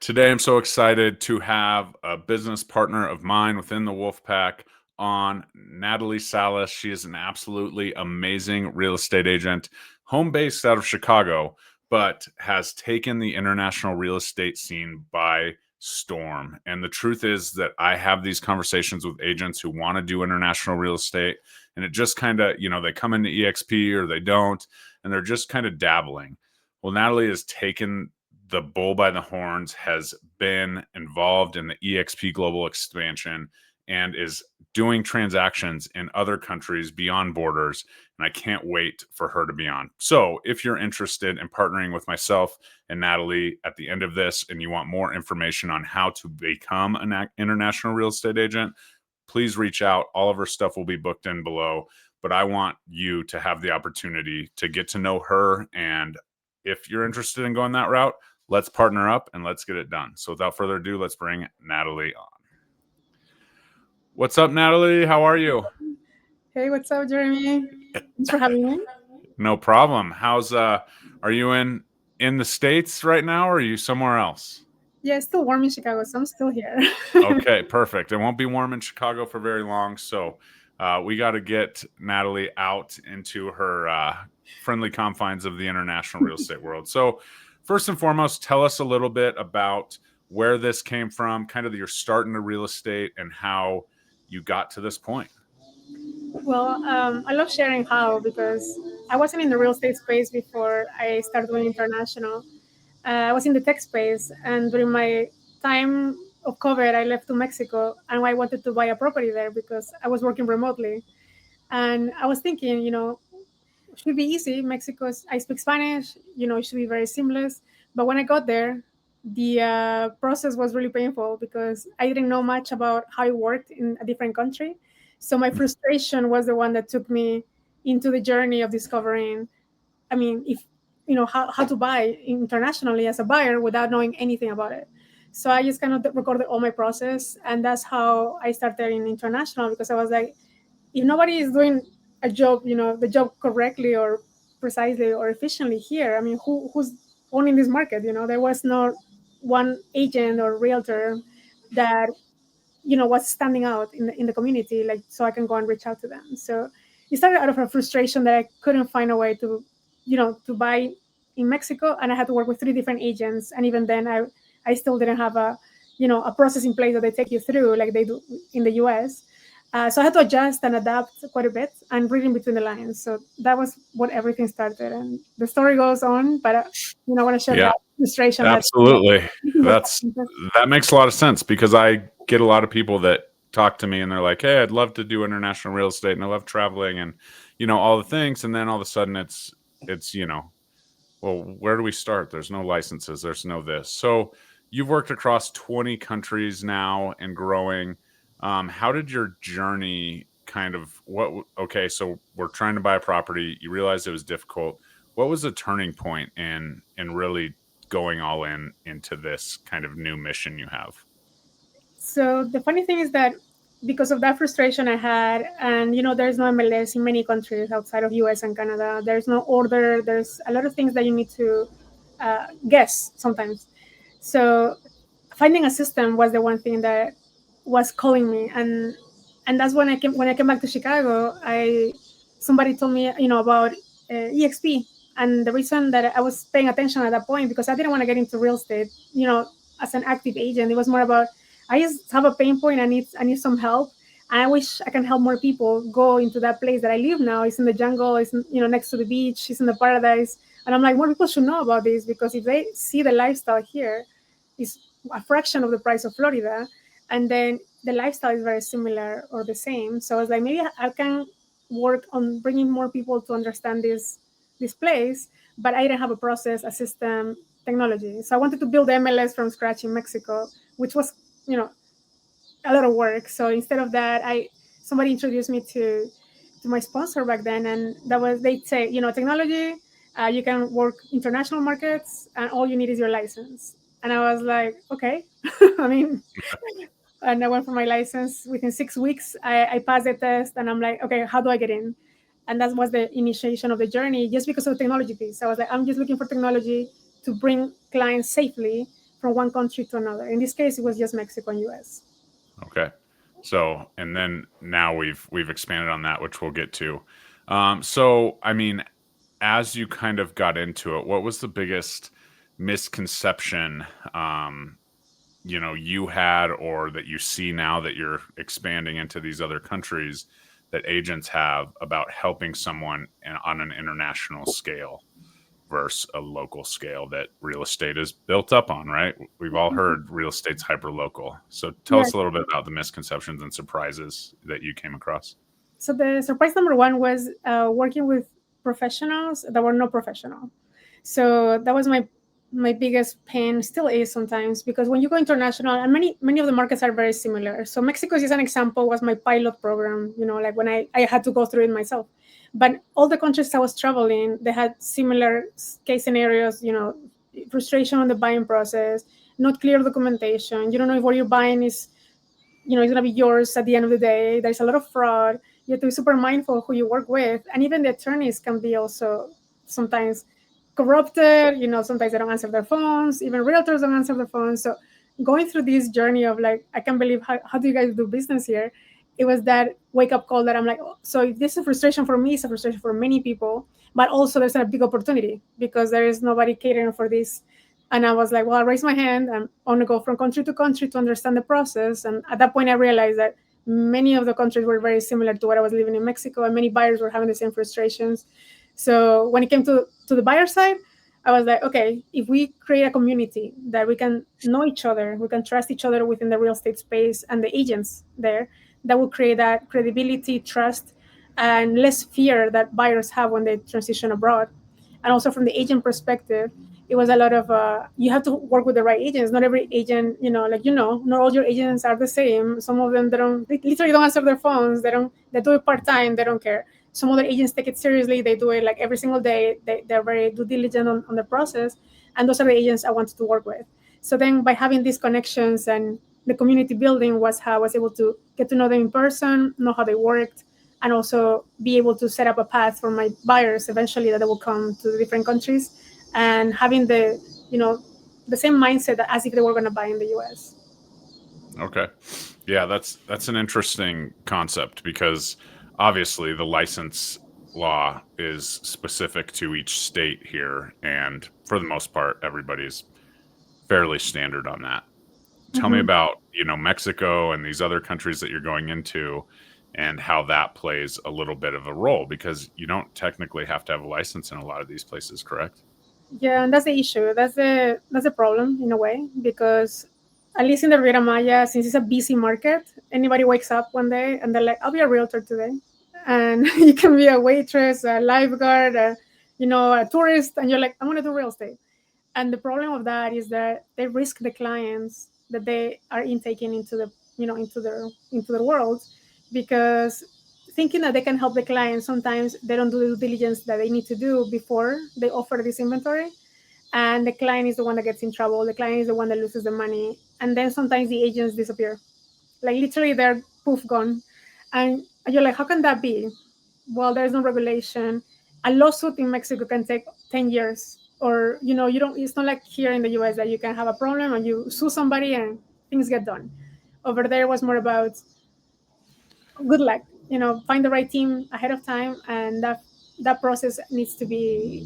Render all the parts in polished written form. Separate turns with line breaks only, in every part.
Today, I'm so excited to have a business partner of mine within the Wolfpack on, Nathaly Salas. She is an absolutely amazing real estate agent, home based out of Chicago, but has taken the international real estate scene by storm. And the truth is that I have these conversations with agents who want to do international real estate, and it just kind of, they come into EXP or they don't, and they're just kind of dabbling. Well, Nathaly has taken the bull by the horns, has been involved in the EXP global expansion, and is doing transactions in other countries beyond borders. And I can't wait for her to be on. So if you're interested in partnering with myself and Nathaly at the end of this, and you want more information on how to become an international real estate agent, please reach out. All of her stuff will be booked in below. But I want you to have the opportunity to get to know her. And if you're interested in going that route, let's partner up and let's get it done. So without further ado, let's bring Nathaly on. What's up, Nathaly? How are you?
Hey, what's up, Jeremy? Thanks for having me.
No problem. How's are you in the States right now, or are you somewhere else?
Yeah, it's still warm in Chicago, so I'm still here.
Okay, perfect. It won't be warm in Chicago for very long, so we got to get Nathaly out into her friendly confines of the international real estate world. So first and foremost, tell us a little bit about where this came from, kind of your start into real estate, and how you got to this point.
Well, I love sharing how, because I wasn't in the real estate space before I started doing international. I was in the tech space, and during my time of COVID, I left to Mexico, and I wanted to buy a property there because I was working remotely. And I was thinking, it should be easy. I speak Spanish, it should be very seamless. But when I got there, the process was really painful because I didn't know much about how it worked in a different country. So my frustration was the one that took me into the journey of discovering, if how to buy internationally as a buyer without knowing anything about it. So I just kind of recorded all my process, and that's how I started in international, because I was like, if nobody is doing a job, the job correctly or precisely or efficiently here, who's owning this market? There was no one agent or realtor that was standing out in the community, like, so I can go and reach out to them. So it started out of a frustration that I couldn't find a way to buy in Mexico, and I had to work with 3 different agents, and even then I still didn't have a process in place that they take you through like they do in the US. So I had to adjust and adapt quite a bit and reading between the lines. So that was what everything started, and the story goes on. But I want to share the frustration.
Absolutely, that makes a lot of sense, because I get a lot of people that talk to me and they're like, "Hey, I'd love to do international real estate, and I love traveling, and all the things." And then all of a sudden, it's well, where do we start? There's no licenses. There's no this. So you've worked across 20 countries now and growing. How did your journey okay, so we're trying to buy a property. You realized it was difficult. What was the turning point in really going all into this kind of new mission you have?
So the funny thing is that because of that frustration I had, and there's no MLS in many countries outside of US and Canada. There's no order. There's a lot of things that you need to guess sometimes. So finding a system was the one thing that was calling me, and that's when I came back to Chicago. Somebody told me about EXP, and the reason that I was paying attention at that point, because I didn't want to get into real estate, as an active agent. It was more about, I just have a pain point. I need some help, and I wish I can help more people go into that place that I live now. It's in the jungle. It's next to the beach. It's in the paradise. And I'm like, more people should know about this, because if they see the lifestyle here, it's a fraction of the price of Florida, and then the lifestyle is very similar or the same. So I was like, maybe I can work on bringing more people to understand this place, but I didn't have a process, a system, technology. So I wanted to build MLS from scratch in Mexico, which was a lot of work. So instead of that, somebody introduced me to my sponsor back then, and they'd say, technology, you can work international markets, and all you need is your license. And I was like, okay. And I went for my license. Within 6 weeks, I passed the test, and I'm like, okay, how do I get in? And that was the initiation of the journey, just because of the technology piece. I was like, I'm just looking for technology to bring clients safely from one country to another. In this case, it was just Mexico and US.
Okay. So, and then now we've expanded on that, which we'll get to. So, I mean, as you kind of got into it, what was the biggest misconception you had, or that you see now that you're expanding into these other countries, that agents have about helping someone on an international scale versus a local scale that real estate is built up on, right? We've all heard real estate's hyper local. So tell
Yeah.
us a little bit about the misconceptions and surprises that you came across.
So the surprise number one was working with professionals that were not professional. So that was my biggest pain, still is sometimes, because when you go international, and many of the markets are very similar. So Mexico, is an example, was my pilot program, like when I had to go through it myself. But all the countries I was traveling, they had similar case scenarios, frustration on the buying process, not clear documentation. You don't know if what you're buying is it's going to be yours at the end of the day. There's a lot of fraud. You have to be super mindful who you work with. And even the attorneys can be also sometimes corrupted. Sometimes they don't answer their phones. Even realtors don't answer their phones. So going through this journey of like, I can't believe how do you guys do business here? It was that wake up call that I'm like, oh, so if this is a frustration for me, it's a frustration for many people. But also there's a big opportunity because there is nobody catering for this. And I was like, well, I'll raise my hand. I'm going to go from country to country to understand the process. And at that point, I realized that many of the countries were very similar to what I was living in Mexico, and many buyers were having the same frustrations. So when it came to the buyer side, I was like, okay, if we create a community that we can know each other, we can trust each other within the real estate space and the agents there, that will create that credibility, trust, and less fear that buyers have when they transition abroad. And also from the agent perspective, it was a lot of you have to work with the right agents. Not every agent, not all your agents are the same. Some of them, they literally don't answer their phones. They do it part-time. They don't care. Some other agents take it seriously. They do it like every single day. They're very due diligent on the process. And those are the agents I wanted to work with. So then by having these connections and the community building was how I was able to get to know them in person, know how they worked, and also be able to set up a path for my buyers eventually that they will come to the different countries, and having the same mindset as if they were going to buy in the US.
Okay. Yeah, that's an interesting concept, because obviously the license law is specific to each state here, and for the most part everybody's fairly standard on that. Tell me about, Mexico and these other countries that you're going into, and how that plays a little bit of a role, because you don't technically have to have a license in a lot of these places, correct?
Yeah, and that's the issue. That's the problem in a way, because at least in the Riviera Maya, since it's a busy market, anybody wakes up one day and they're like, "I'll be a realtor today," and you can be a waitress, a lifeguard, a tourist, and you're like, "I'm going to do real estate." And the problem of that is that they risk the clients that they are intaking into the into their world, because thinking that they can help the client, sometimes they don't do the due diligence that they need to do before they offer this inventory, and the client is the one that gets in trouble. The client is the one that loses the money, and then sometimes the agents disappear, like literally they're poof gone. And you're like, how can that be? Well, there's no regulation. A lawsuit in Mexico can take 10 years, or you don't, it's not like here in the US that you can have a problem and you sue somebody and things get done. Over there it was more about good luck, find the right team ahead of time, and that process needs to be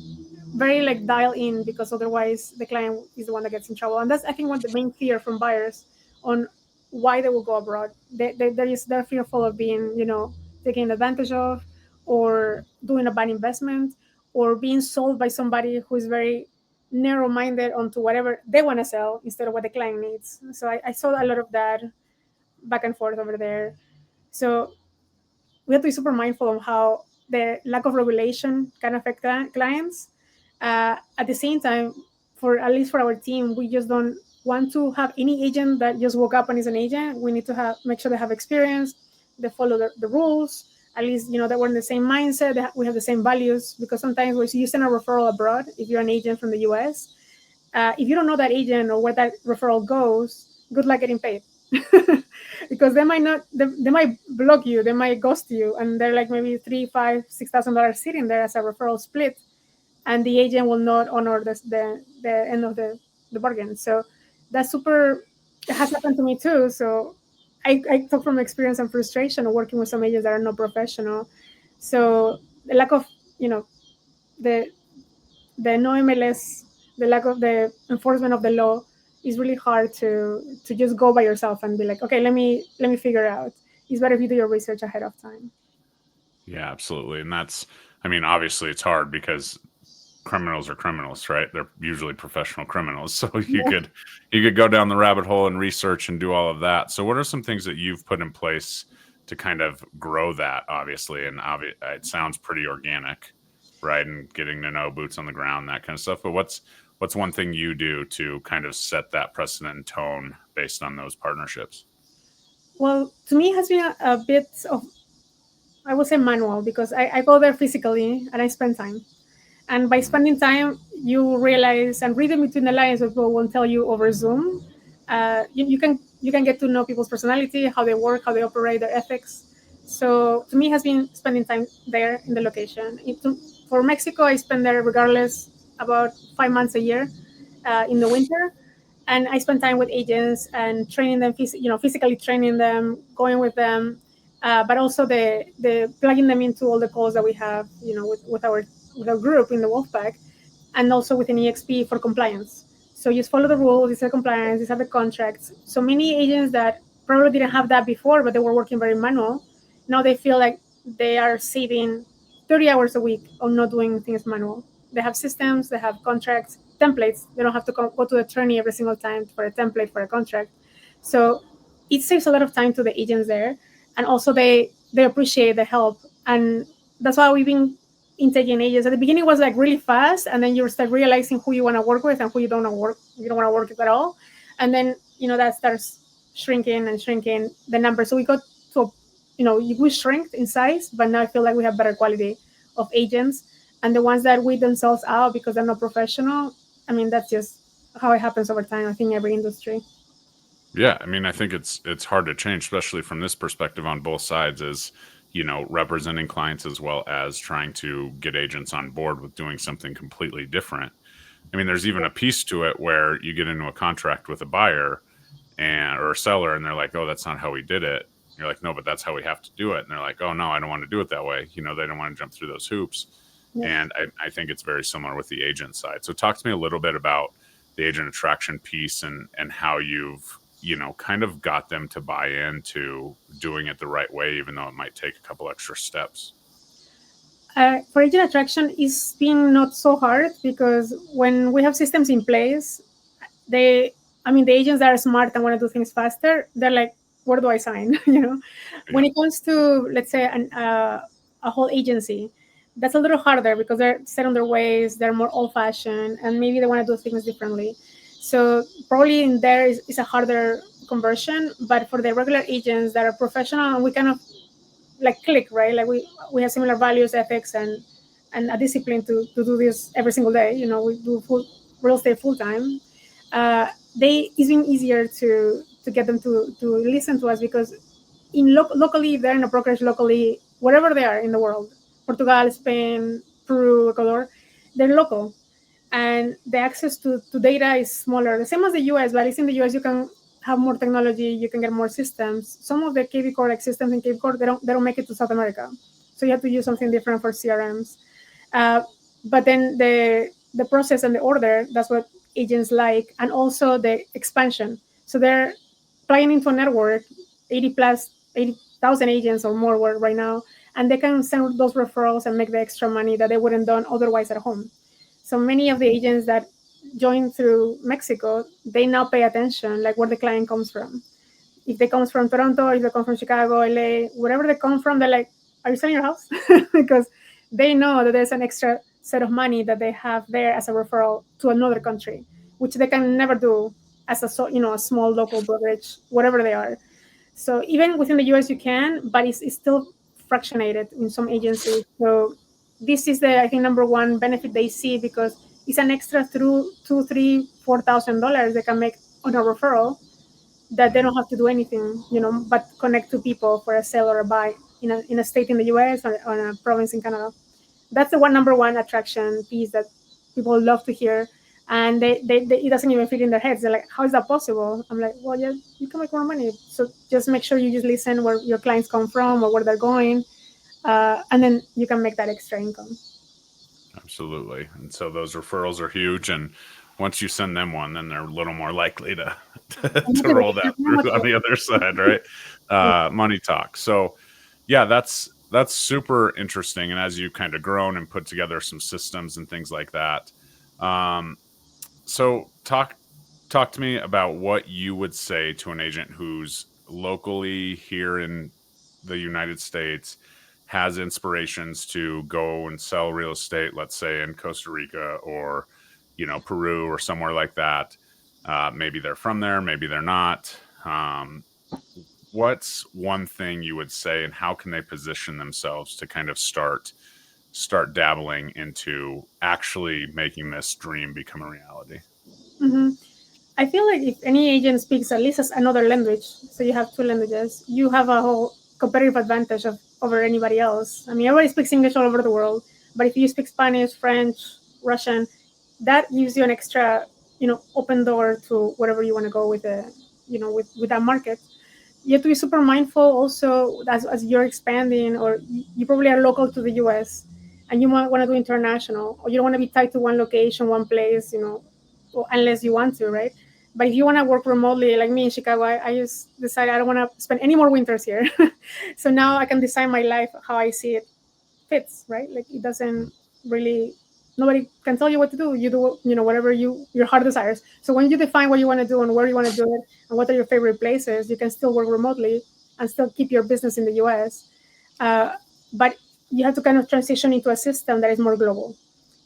very like dial in, because otherwise the client is the one that gets in trouble. And that's, I think, one of the main fear from buyers on why they will go abroad. They're fearful of being taken advantage of, or doing a bad investment, or being sold by somebody who is very narrow-minded onto whatever they want to sell instead of what the client needs. So I saw a lot of that back and forth over there. So we have to be super mindful of how the lack of regulation can affect clients. At the same time, for at least for our team, we just don't want to have any agent that just woke up and is an agent. We need to make sure they have experience, they follow the rules, at least that we're in the same mindset, that we have the same values. Because sometimes when you send a referral abroad, if you're an agent from the US, if you don't know that agent or where that referral goes, good luck getting paid. Because they might block you, they might ghost you, and they're like maybe $3, $5, $6,000 sitting there as a referral split, and the agent will not honor the end of the bargain. So that's super, it has happened to me too. So I talk from experience and frustration of working with some agents that are not professional. So the lack of, the no MLS, the lack of the enforcement of the law is really hard to just go by yourself and be like, okay, let me figure out. It's better if you do your research ahead of time.
Yeah, absolutely. And that's, I mean, obviously it's hard because criminals are criminals, right? They're usually professional criminals. So
Yeah.
you could go down the rabbit hole and research and do all of that. So what are some things that you've put in place to kind of grow that, obviously? And it sounds pretty organic, right? And getting to know boots on the ground, that kind of stuff. But what's one thing you do to kind of set that precedent and tone based on those partnerships?
Well, to me, it has been a bit of, I would say, manual, because I go there physically and I spend time. And by spending time, you realize and reading between the lines, what people won't tell you over Zoom. You can get to know people's personality, how they work, how they operate, their ethics. So to me, it has been spending time there in the location. For Mexico, I spend there regardless about 5 months a year in the winter, and I spend time with agents and training them, physically training them, going with them, but also the plugging them into all the calls that we have, with our group in the Wolfpack, and also within EXP for compliance. So just follow the rules. These are compliance. These are the contracts. So many agents that probably didn't have that before, but they were working very manual, now they feel like they are saving 30 hours a week on not doing things manual. They have systems, they have contracts, templates. They don't have to go to the attorney every single time for a template for a contract. So it saves a lot of time to the agents there, and also they appreciate the help. And that's why we've been intaking agents. At the beginning, it was like really fast, and then you start realizing who you want to work with and who you don't want to work. You don't want to work with at all, and then that starts shrinking and shrinking the number. So we got to, we shrink in size, but now I feel like we have better quality of agents, and the ones that weed themselves out because they're not professional. I mean, that's just how it happens over time. I think every industry.
Yeah, I mean, I think it's hard to change, especially from this perspective on both sides, is representing clients as well as trying to get agents on board with doing something completely different. I mean, there's even a piece to it where you get into a contract with a buyer or a seller, and they're like, "Oh, that's not how we did it." You're like, "No, but that's how we have to do it." And they're like, "Oh no, I don't want to do it that way." They don't want to jump through those hoops.
Yeah.
And I think it's very similar with the agent side. So talk to me a little bit about the agent attraction piece and how you've kind of got them to buy into doing it the right way, even though it might take a couple extra steps.
For agent attraction, it's been not so hard because when we have systems in place, the agents that are smart and want to do things faster, they're like, where do I sign? When
Yeah.
it comes to, let's say, a whole agency, that's a little harder because they're set on their ways, they're more old fashioned, and maybe they want to do things differently. So probably in there is a harder conversion, but for the regular agents that are professional and we kind of like click, right? Like we have similar values, ethics, and a discipline to do this every single day. We do real estate full time. It's been easier to get them to listen to us because locally, if they're in a brokerage locally, wherever they are in the world, Portugal, Spain, Peru, Ecuador, they're local, and the access to data is smaller. The same as the US, but at least in the US you can have more technology, you can get more systems. Some of the KB Core like systems in KB Core, they don't make it to South America, so you have to use something different for CRMs. Uh, but then the process and the order, that's what agents like, and also the expansion. So they're plugging into a network, 80,000 agents or more right now, and they can send those referrals and make the extra money that they wouldn't done otherwise at home. So many of the agents that join through Mexico, they now pay attention, like where the client comes from. If they come from Toronto, if they come from Chicago, LA, wherever they come from, they're like, "Are you selling your house?" Because they know that there's an extra set of money that they have there as a referral to another country, which they can never do as a small local brokerage, whatever they are. So even within the US, you can, but it's still fractionated in some agencies. So this is the, I think, number one benefit they see because it's an extra through $2, $3, $4,000 they can make on a referral that they don't have to do anything, but connect to people for a sell or a buy in a state in the US or in a province in Canada. That's the number one attraction piece that people love to hear. and it doesn't even fit in their heads. They're like, how is that possible? I'm like, well, yeah, you can make more money. So just make sure you just listen where your clients come from or where they're going, and then you can make that extra income.
Absolutely. And so those referrals are huge. And once you send them one, then they're a little more likely to to roll that through on the other side, right? Money talk. So yeah, that's super interesting. And as you kind of grown and put together some systems and things like that. So talk to me about what you would say to an agent who's locally here in the United States, has inspirations to go and sell real estate, let's say in Costa Rica or, Peru or somewhere like that. Maybe they're from there, maybe they're not. What's one thing you would say, and how can they position themselves to kind of start dabbling into actually making this dream become a reality?
Mm-hmm. I feel like if any agent speaks at least another language, so you have two languages, you have a whole competitive advantage over anybody else. I mean, everybody speaks English all over the world, but if you speak Spanish, French, Russian, that gives you an extra, open door to whatever you want to go with with that market. You have to be super mindful also as you're expanding, or you probably are local to the US and you might want to do international, or you don't want to be tied to one location, one place, unless you want to, right? But if you want to work remotely, like me in Chicago, I just decided I don't want to spend any more winters here. So now I can design my life how I see it fits, right? Like it doesn't really, nobody can tell you what to do. You do, whatever your heart desires. So when you define what you want to do and where you want to do it and what are your favorite places, you can still work remotely and still keep your business in the US. But you have to kind of transition into a system that is more global.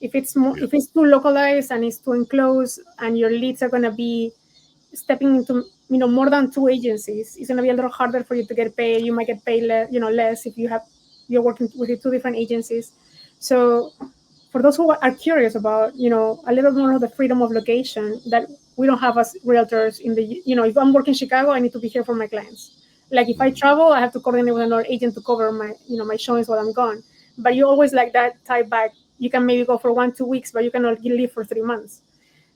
If it's too localized and it's too enclosed, and your leads are going to be stepping into more than two agencies, it's going to be a little harder for you to get paid. You might get paid less if you're working with two different agencies. So for those who are curious about a little more of the freedom of location that we don't have as realtors in the if I'm working in Chicago, I need to be here for my clients. Like if I travel, I have to coordinate with another agent to cover my showings while I'm gone. But you always like that tie back. You can maybe go for 1-2 weeks, but you cannot leave for 3 months.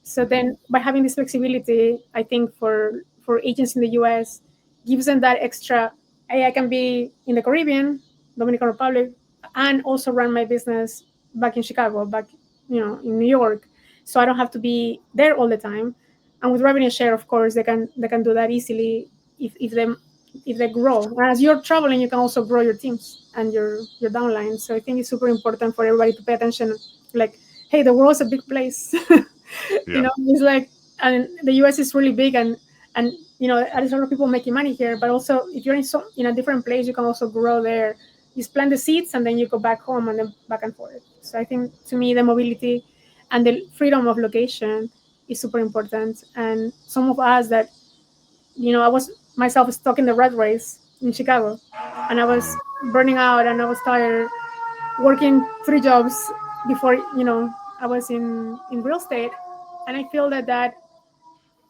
So then by having this flexibility, I think for agents in the US, gives them that extra, hey, I can be in the Caribbean, Dominican Republic, and also run my business back in Chicago, back in New York. So I don't have to be there all the time. And with revenue share, of course, they can do that easily if they grow. And as you're traveling, you can also grow your teams and your downline. So I think it's super important for everybody to pay attention. Like, hey, the world's a big place. It's like, and the US is really big, and there's a lot of people making money here. But also, if you're in a different place, you can also grow there. You plant the seeds, and then you go back home, and then back and forth. So I think to me, the mobility and the freedom of location is super important. And some of us that I was myself stuck in the rat race in Chicago, and I was burning out, and I was tired, working 3 jobs before I was in real estate, and I feel that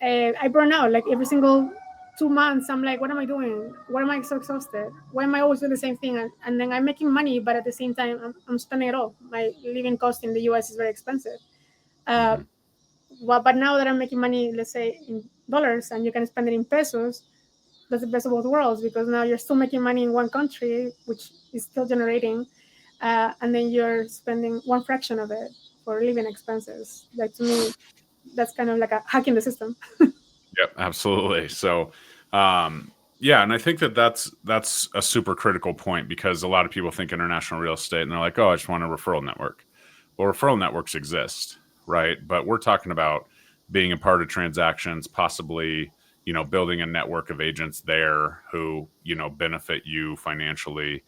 I burn out like every single 2 months. I'm like, what am I doing? Why am I so exhausted? Why am I always doing the same thing? And then I'm making money, but at the same time, I'm spending it all. My living cost in the US is very expensive. Uh, but now that I'm making money, let's say in dollars, and you can spend it in pesos, that's the best of both worlds, because now you're still making money in one country, which is still generating, and then you're spending one fraction of it for living expenses. Like to me, that's kind of like a hack in the system.
Yep, absolutely. So, yeah, and I think that's a super critical point, because a lot of people think international real estate and they're like, oh, I just want a referral network. Well, referral networks exist, right? But we're talking about being a part of transactions, possibly, building a network of agents there who, benefit you financially.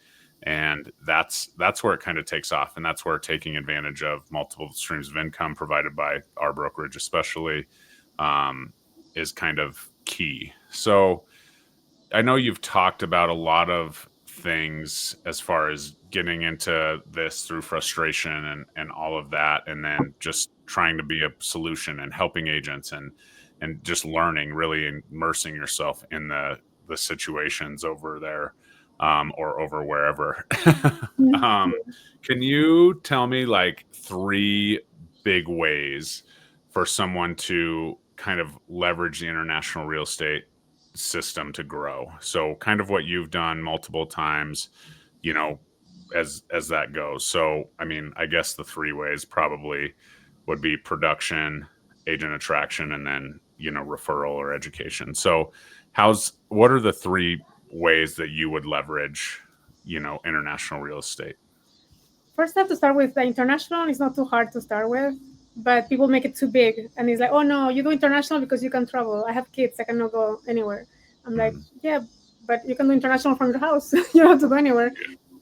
And that's where it kind of takes off. And that's where taking advantage of multiple streams of income provided by our brokerage, especially, is kind of key. So I know you've talked about a lot of things as far as getting into this through frustration and all of that, and then just trying to be a solution and helping agents and just learning, really immersing yourself in the situations over there, or over wherever.
Mhm.
Can you tell me like 3 big ways for someone to kind of leverage the international real estate system to grow. So kind of what you've done multiple times, you know, as that goes. So I mean, I guess the three ways probably would be production, agent attraction, and then, you know, referral or education. So what are the three ways that you would leverage, you know, international real estate?
First, I have to start with the international. It's not too hard to start with, but people make it too big, and it's like, oh no, you do international because you can travel. I have kids, I cannot go anywhere. I'm like, yeah, but you can do international from your house. You don't have to go anywhere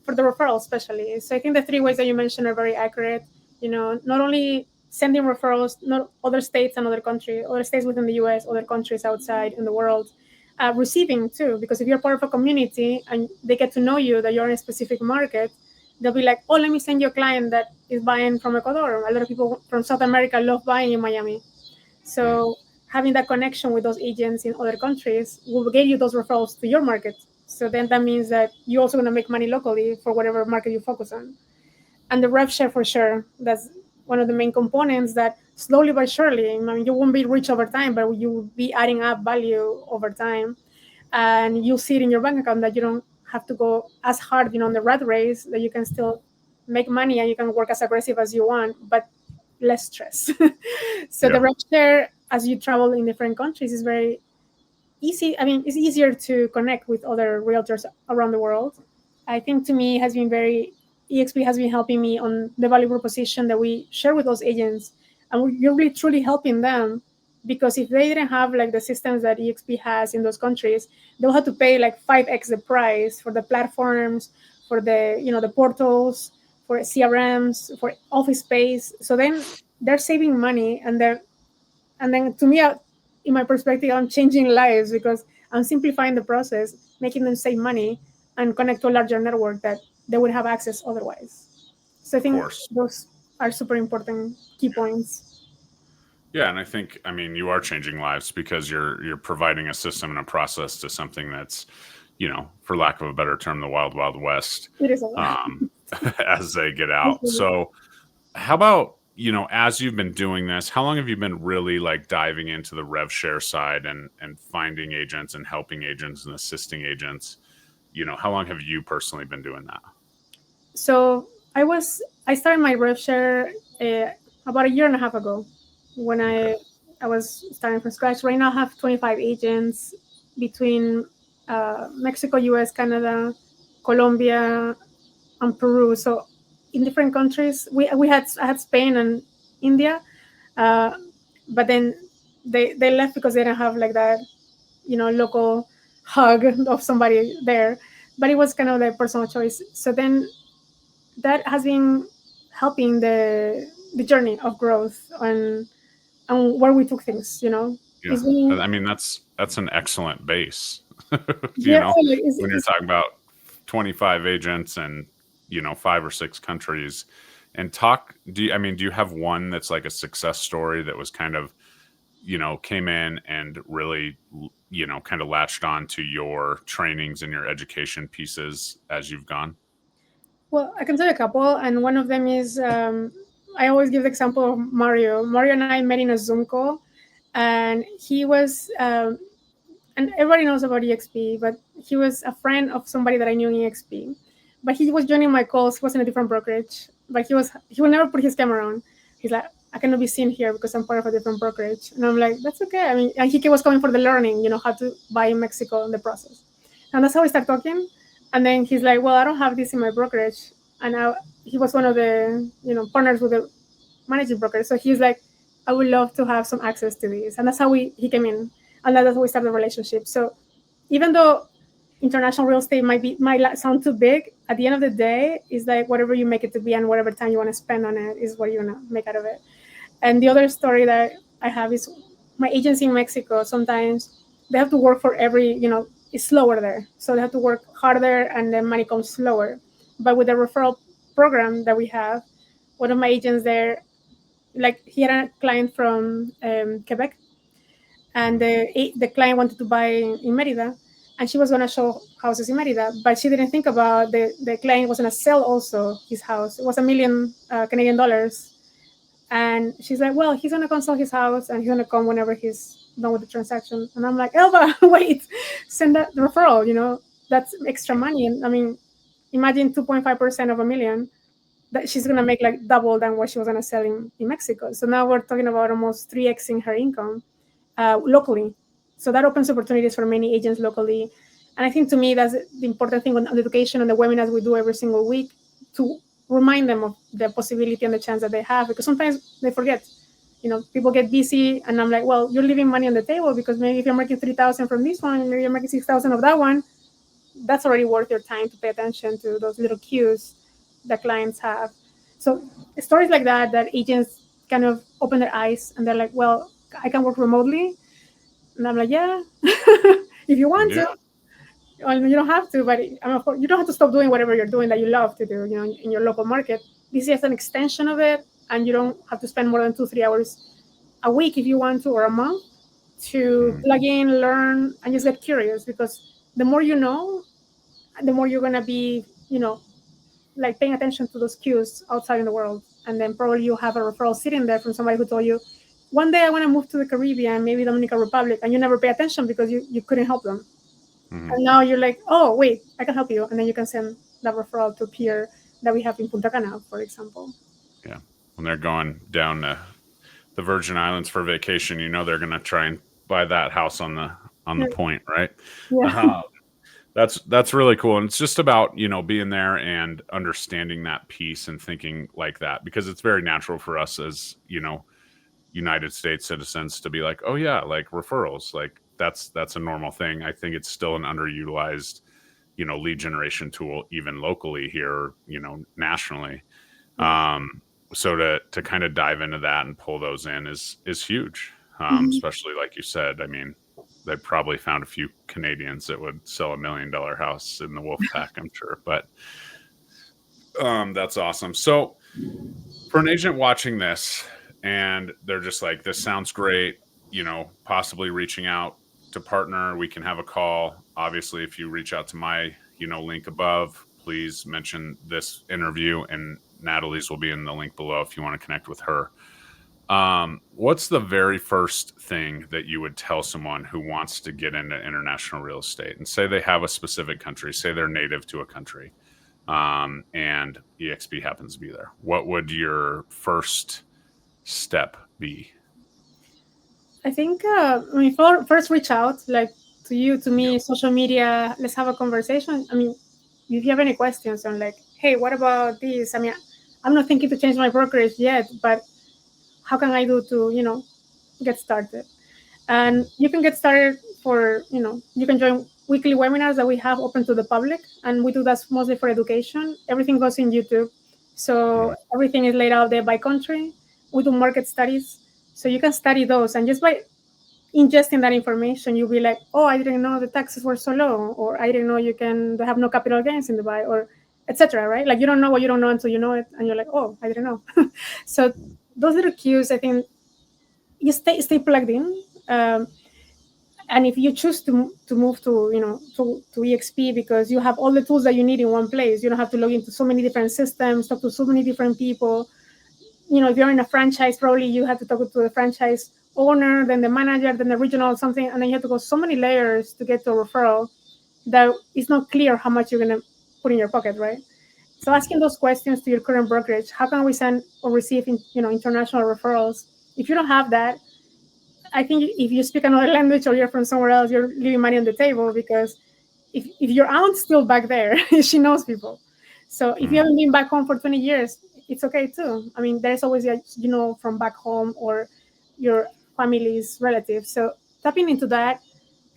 for the referral, especially. So I think the three ways that you mentioned are very accurate. You know, not only sending referrals, not other states and other countries, other states within the U.S., other countries outside in the world. Receiving too, because if you're part of a community and they get to know you that you're in a specific market, they'll be like, oh, let me send you a client that is buying from Ecuador. A lot of people from South America love buying in Miami. So having that connection with those agents in other countries will get you those referrals to your market. So then that means that you're also going to make money locally for whatever market you focus on. And the rev share, for sure, that's one of the main components that slowly but surely, I mean, you won't be rich over time, but you will be adding up value over time. And you'll see it in your bank account that you don't have to go as hard, you know, on the rat race, that you can still make money and you can work as aggressive as you want, but less stress. So the rev share as you travel in different countries is very easy. I mean, it's easier to connect with other realtors around the world. I think to me has been very, EXP has been helping me on the value proposition that we share with those agents. And you're really truly helping them, because if they didn't have like the systems that EXP has in those countries, they'll have to pay like 5x the price for the platforms, for the, you know, the portals, for CRMs, for office space. So then they're saving money, and then to me, in my perspective, I'm changing lives because I'm simplifying the process, making them save money and connect to a larger network that they would have access otherwise. So I think those are super important key points.
Yeah, and I think, I mean, you are changing lives because you're providing a system and a process to something that's, you know, for lack of a better term, the wild, wild west,
It is a lot.
as they get out. So how about, you know, as you've been doing this, how long have you been really like diving into the rev share side and finding agents and helping agents and assisting agents? You know, how long have you personally been doing that?
So I started my rev share about a year and a half ago, when I was starting from scratch. Right now I have 25 agents between Mexico, US, Canada, Colombia, and Peru. So in different countries, I had Spain and India, but then they left because they didn't have like that, you know, local hug of somebody there. But it was kind of their personal choice. So then that has been helping the journey of growth and where we took things. You know,
Yeah, I mean that's an excellent base. You
yeah,
know,
like,
when you're talking about 25 agents and, you know, 5 or 6 countries. And do you have one that's like a success story that was kind of, you know, came in and really, you know, kind of latched on to your trainings and your education pieces as you've gone?
Well, I can tell you a couple, and one of them is I always give the example of Mario. Mario and I met in a Zoom call, and he was, and everybody knows about EXP, but he was a friend of somebody that I knew in EXP. But he was joining my calls. He was in a different brokerage, but he would never put his camera on. He's like, I cannot be seen here because I'm part of a different brokerage, and I'm like, that's okay. I mean, and he was coming for the learning, you know, how to buy in Mexico in the process, and that's how we start talking. And then he's like, well, I don't have this in my brokerage. And he was one of the, you know, partners with the managing broker. So he's like, I would love to have some access to this. And that's how he came in. And that's how we started the relationship. So even though international real estate might sound too big, at the end of the day, it's like whatever you make it to be and whatever time you want to spend on it is what you're going to make out of it. And the other story that I have is my agency in Mexico. Sometimes they have to work for every, you know, it's slower there. So they have to work harder and then money comes slower. But with the referral program that we have, one of my agents there, like he had a client from Quebec, and the client wanted to buy in Merida, and she was going to show houses in Merida, but she didn't think about the client was going to sell also his house. It was $1 million Canadian dollars. And she's like, well, he's gonna consult his house and he's gonna come whenever he's done with the transaction. And I'm like, Elba, wait, send that referral. That's extra money. And I mean, imagine 2.5% of a million that she's gonna make like double than what she was gonna sell in Mexico. So now we're talking about almost 3xing her income locally. So that opens opportunities for many agents locally. And I think to me that's the important thing on the education and the webinars we do every single week, to remind them of the possibility and the chance that they have, because sometimes they forget. People get busy, and I'm like, well, you're leaving money on the table, because maybe if you're making 3,000 from this one, maybe you're making 6,000 of that one. That's already worth your time to pay attention to those little cues that clients have. So stories like that agents kind of open their eyes and they're like, well, I can work remotely. And I'm like, yeah, if you want to. Well, you don't have to, but of course, you don't have to stop doing whatever you're doing that you love to do, in your local market. This is just an extension of it, and you don't have to spend more than 2-3 hours a week if you want to, or a month, to plug in, learn, and just get curious, because the more you know, the more you're going to be, like paying attention to those cues outside in the world. And then probably you have a referral sitting there from somebody who told you, one day I want to move to the Caribbean, maybe Dominican Republic, and you never pay attention because you couldn't help them. And now you're like, oh, wait, I can help you. And then you can send that referral to a peer that we have in Punta Cana, for example.
Yeah. When they're going down to the Virgin Islands for vacation, they're going to try and buy that house on the point, right?
Yeah.
That's really cool. And it's just about, being there and understanding that piece and thinking like that, because it's very natural for us as, United States citizens to be like, oh yeah, like referrals, like that's a normal thing. I think it's still an underutilized, lead generation tool, even locally here, nationally. So to kind of dive into that and pull those in is huge. Especially like you said, I mean, they probably found a few Canadians that would sell $1 million house in the Wolfpack, I'm sure. But that's awesome. So for an agent watching this and they're just like, this sounds great, possibly reaching out to partner, we can have a call. Obviously, if you reach out to my, link above, please mention this interview, and Nathaly's will be in the link below if you want to connect with her. What's the very first thing that you would tell someone who wants to get into international real estate, and say they have a specific country, say they're native to a country, and EXP happens to be there? What would your first step be?
I think when you first reach out, like to you, to me, social media, let's have a conversation. I mean, if you have any questions on like, hey, what about this? I mean, I'm not thinking to change my brokerage yet, but how can I do to, get started? And you can get started you can join weekly webinars that we have open to the public, and we do that mostly for education. Everything goes in YouTube. So everything is laid out there by country. We do market studies. So you can study those, and just by ingesting that information, you'll be like, oh, I didn't know the taxes were so low, or I didn't know they have no capital gains in Dubai, or etc. Right? Like you don't know what you don't know until you know it, and you're like, oh, I didn't know. So those little cues, I think, you stay plugged in. And if you choose to move to EXP, because you have all the tools that you need in one place, you don't have to log into so many different systems, talk to so many different people. If you're in a franchise, probably you have to talk to the franchise owner, then the manager, then the regional something, and then you have to go so many layers to get to a referral that it's not clear how much you're going to put in your pocket, right? So asking those questions to your current brokerage, how can we send or receive international referrals? If you don't have that, I think if you speak another language or you're from somewhere else, you're leaving money on the table, because if your aunt's still back there, she knows people. So if you haven't been back home for 20 years, it's okay too. I mean, there's always, from back home or your family's relatives. So tapping into that,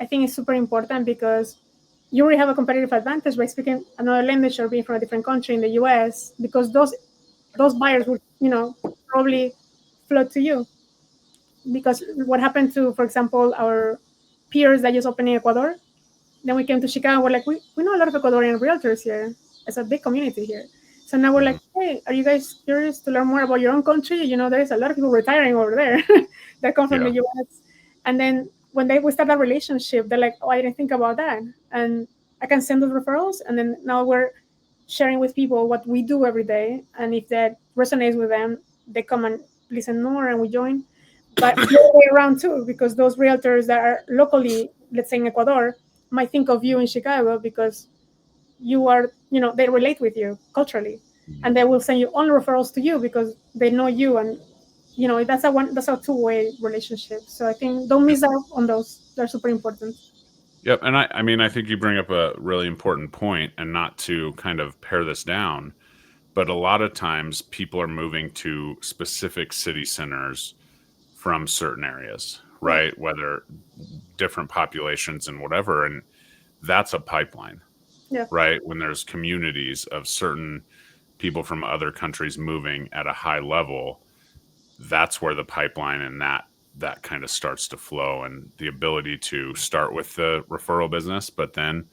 I think is super important, because you already have a competitive advantage by speaking another language or being from a different country in the US, because those buyers would, probably float to you. Because what happened to, for example, our peers that just opened in Ecuador, then we came to Chicago, we're like, we know a lot of Ecuadorian realtors here. It's a big community here. So now we're like, hey, are you guys curious to learn more about your own country? There's a lot of people retiring over there that come from the US. And then when we start that relationship, they're like, oh, I didn't think about that. And I can send those referrals. And then now we're sharing with people what we do every day. And if that resonates with them, they come and listen more and we join. But the other way around too, because those realtors that are locally, let's say in Ecuador, might think of you in Chicago because you are, they relate with you culturally, and they will send you only referrals to you because they know you, and that's a two-way relationship. So I think don't miss out on those. They're super important.
Yep. And I mean, I think you bring up a really important point, and not to kind of pare this down, but a lot of times people are moving to specific city centers from certain areas, right? Whether different populations and whatever. And that's a pipeline,
Yeah.
right? When there's communities of certain people from other countries moving at a high level, that's where the pipeline and that kind of starts to flow, and the ability to start with the referral business, but then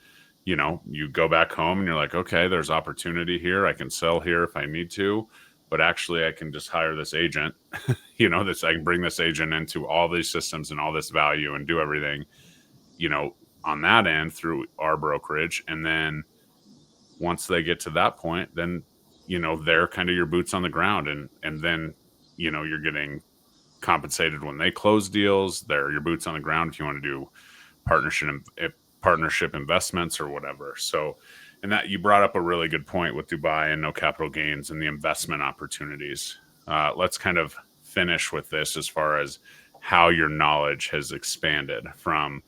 you go back home and you're like, okay, there's opportunity here, I can sell here if I need to, but actually I can just hire this agent I can bring this agent into all these systems and all this value and do everything on that end through our brokerage. And then once they get to that point, then they're kind of your boots on the ground, and then you're getting compensated when they close deals. They're your boots on the ground if you want to do partnership investments or whatever. So, and that you brought up a really good point with Dubai and no capital gains and the investment opportunities. Let's kind of finish with this as far as how your knowledge has expanded from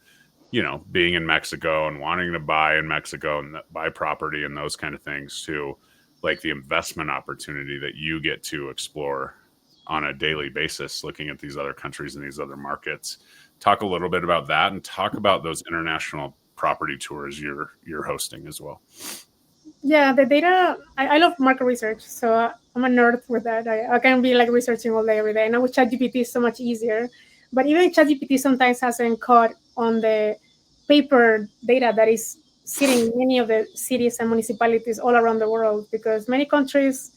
being in Mexico and wanting to buy in Mexico and buy property and those kind of things, to like the investment opportunity that you get to explore on a daily basis, looking at these other countries and these other markets. Talk a little bit about that, and talk about those international property tours you're hosting as well.
Yeah, the data. I love market research, so I'm a nerd with that. I can be like researching all day, every day. And now with ChatGPT is so much easier. But even ChatGPT sometimes hasn't caught on the paper data that is sitting in many of the cities and municipalities all around the world, because many countries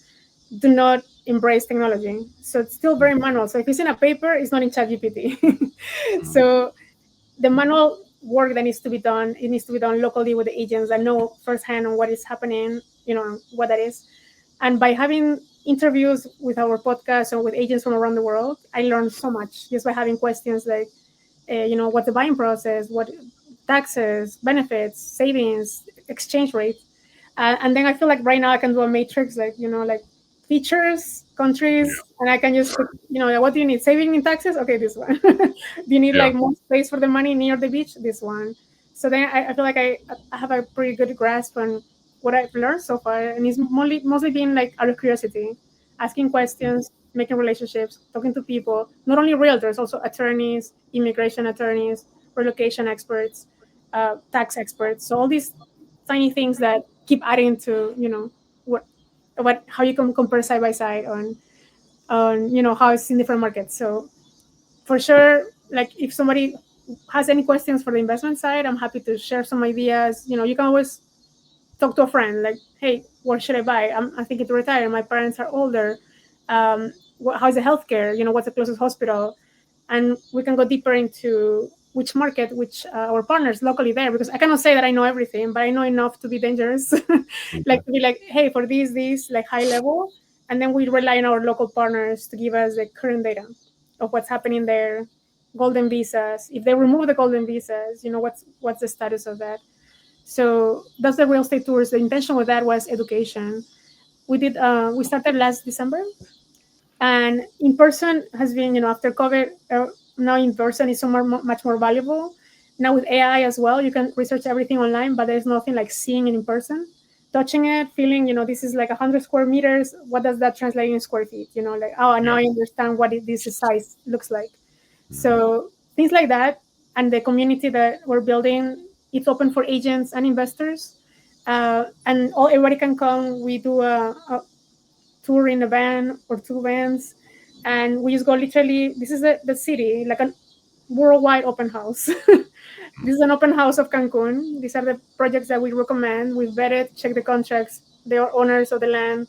do not embrace technology. So it's still very manual. So if it's in a paper, it's not in ChatGPT. So the manual work that needs to be done, it needs to be done locally with the agents that know firsthand on what is happening, what that is. And by having interviews with our podcast and with agents from around the world, I learned so much just by having questions like, what's the buying process, what taxes, benefits, savings, exchange rate. And then I feel like right now I can do a matrix, like, like features, countries, and I can just, what do you need? Saving in taxes? Okay, this one. Do you need like more space for the money near the beach? This one. So then I feel like I have a pretty good grasp on what I've learned so far, and it's mostly been like out of curiosity, asking questions, making relationships, talking to people, not only realtors, also attorneys, immigration attorneys, relocation experts, tax experts. So all these tiny things that keep adding to, how you can compare side by side on how it's in different markets. So for sure, like if somebody has any questions for the investment side, I'm happy to share some ideas. You can always talk to a friend, like, hey, what should I buy? I'm thinking to retire. My parents are older. How's the healthcare? What's the closest hospital? And we can go deeper into which market, which our partners locally there, because I cannot say that I know everything, but I know enough to be dangerous. Like to be like, hey, for these like high level, and then we rely on our local partners to give us the current data of what's happening there, golden visas. If they remove the golden visas, what's the status of that? So that's the real estate tours. The intention with that was education. We started last December, and in person has been, after COVID, now in person is much more valuable. Now with AI as well, you can research everything online, but there's nothing like seeing it in person, touching it, feeling, this is like 100 square meters. What does that translate in square feet? Like, oh, now I understand what this size looks like. So things like that. And the community that we're building, it's open for agents and investors. And everybody can come. We do a tour in a van or two vans, and we just go literally, this is the city, like a worldwide open house. This is an open house of Cancun. These are the projects that we recommend. We've vetted, checked the contracts. They are owners of the land,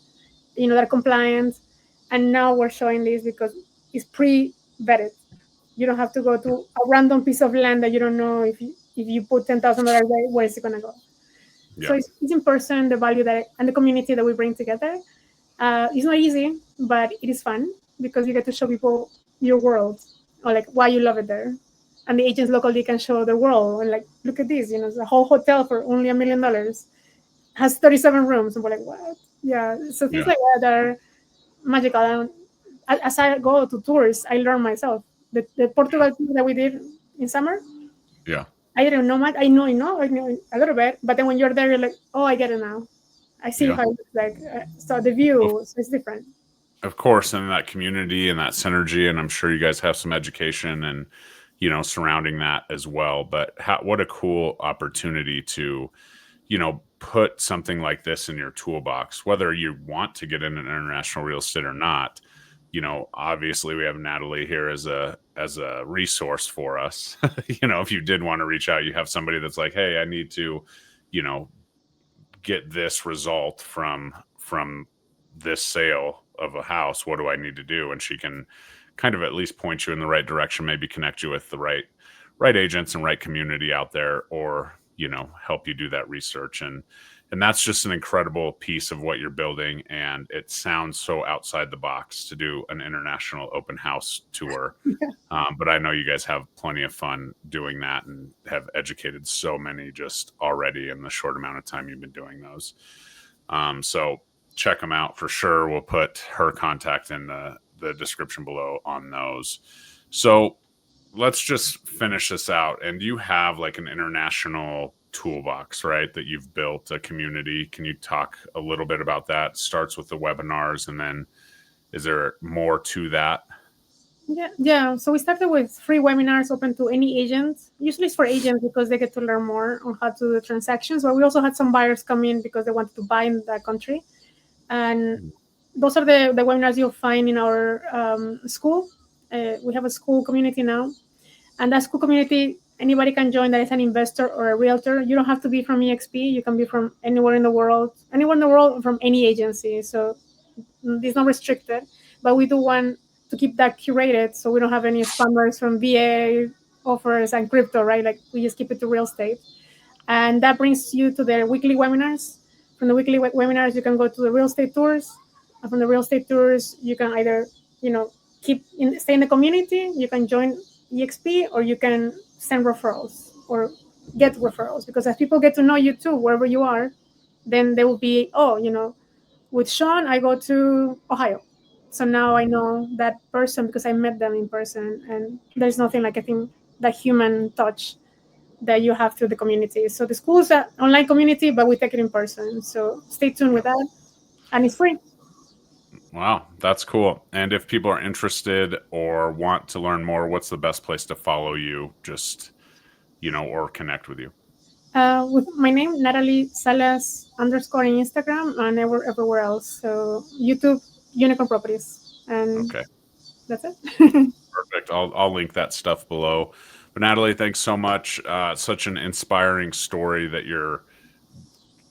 they're compliant. And now we're showing this because it's pre-vetted. You don't have to go to a random piece of land that you don't know if you put $10,000 there, where is it going to go? Yeah. So it's in person, the value that and the community that we bring together. It's not easy, but it is fun. because you get to show people your world or like why you love it there. And the agents locally can show the world and like, look at this, it's a whole hotel for only $1 million, has 37 rooms. And we're like, what? Yeah. So things like that are magical. And as I go to tours, I learn myself. The Portugal tour that we did in summer,
Yeah.
I didn't know much. I know a little bit, but then when you're there, you're like, oh, I get it now. I see how it looks like. So the view is different.
Of course, and that community and that synergy, and I'm sure you guys have some education and surrounding that as well. But what a cool opportunity to put something like this in your toolbox, whether you want to get into international real estate or not. Obviously we have Nathaly here as a resource for us. If you did want to reach out, you have somebody that's like, hey, I need to get this result from this sale of a house. What do I need to do? And she can kind of at least point you in the right direction, maybe connect you with the right agents and right community out there, or help you do that research. And that's just an incredible piece of what you're building. And it sounds so outside the box to do an international open house tour. But I know you guys have plenty of fun doing that and have educated so many just already in the short amount of time you've been doing those. So check them out for sure. We'll put her contact in the description below on those. So let's just finish this out. And you have like an international toolbox, right? That you've built a community. Can you talk a little bit about that? Starts with the webinars, and then is there more to that?
Yeah. So we started with free webinars open to any agent. Usually it's for agents because they get to learn more on how to do the transactions. But we also had some buyers come in because they wanted to buy in that country. And those are the webinars you'll find in our school. We have a school community now. And that school community, anybody can join that is an investor or a realtor. You don't have to be from EXP. You can be from anywhere in the world, from any agency. So it's not restricted. But we do want to keep that curated so we don't have any spammers from VA offers and crypto, right? Like we just keep it to real estate. And that brings you to the weekly webinars. From the weekly webinars, you can go to the real estate tours. And from the real estate tours, you can either, stay in the community, you can join EXP, or you can send referrals or get referrals. Because as people get to know you too, wherever you are, then they will be, with Sean, I go to Ohio. So now I know that person because I met them in person. And there's nothing like, I think, that human touch that you have through the community. So the school is an online community, but we take it in person. So stay tuned with that. And it's free.
Wow, that's cool. And if people are interested or want to learn more, what's the best place to follow you, just, or connect with you?
With my name, Nathaly Salas _ on Instagram and everywhere else. So YouTube, Unicorn Properties. And
okay,
that's it.
Perfect. I'll link that stuff below. But Nathaly, thanks so much. Such an inspiring story that you're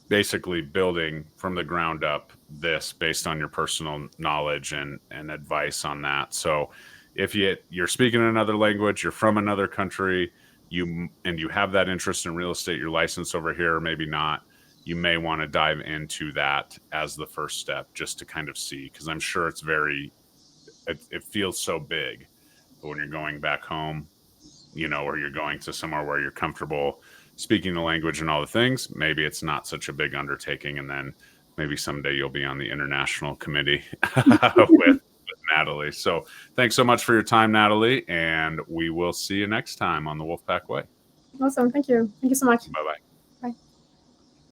basically building from the ground up this based on your personal knowledge and advice on that. So if you're speaking another language, you're from another country, you have that interest in real estate, you're licensed over here, or maybe not, you may want to dive into that as the first step, just to kind of see, because I'm sure it feels so big. But when you're going back home, or you're going to somewhere where you're comfortable speaking the language and all the things, maybe it's not such a big undertaking. And then maybe someday you'll be on the international committee with Nathaly. So thanks so much for your time, Nathaly. And we will see you next time on the Wolfpack Way.
Awesome. Thank you. Thank you so much.
Bye-bye.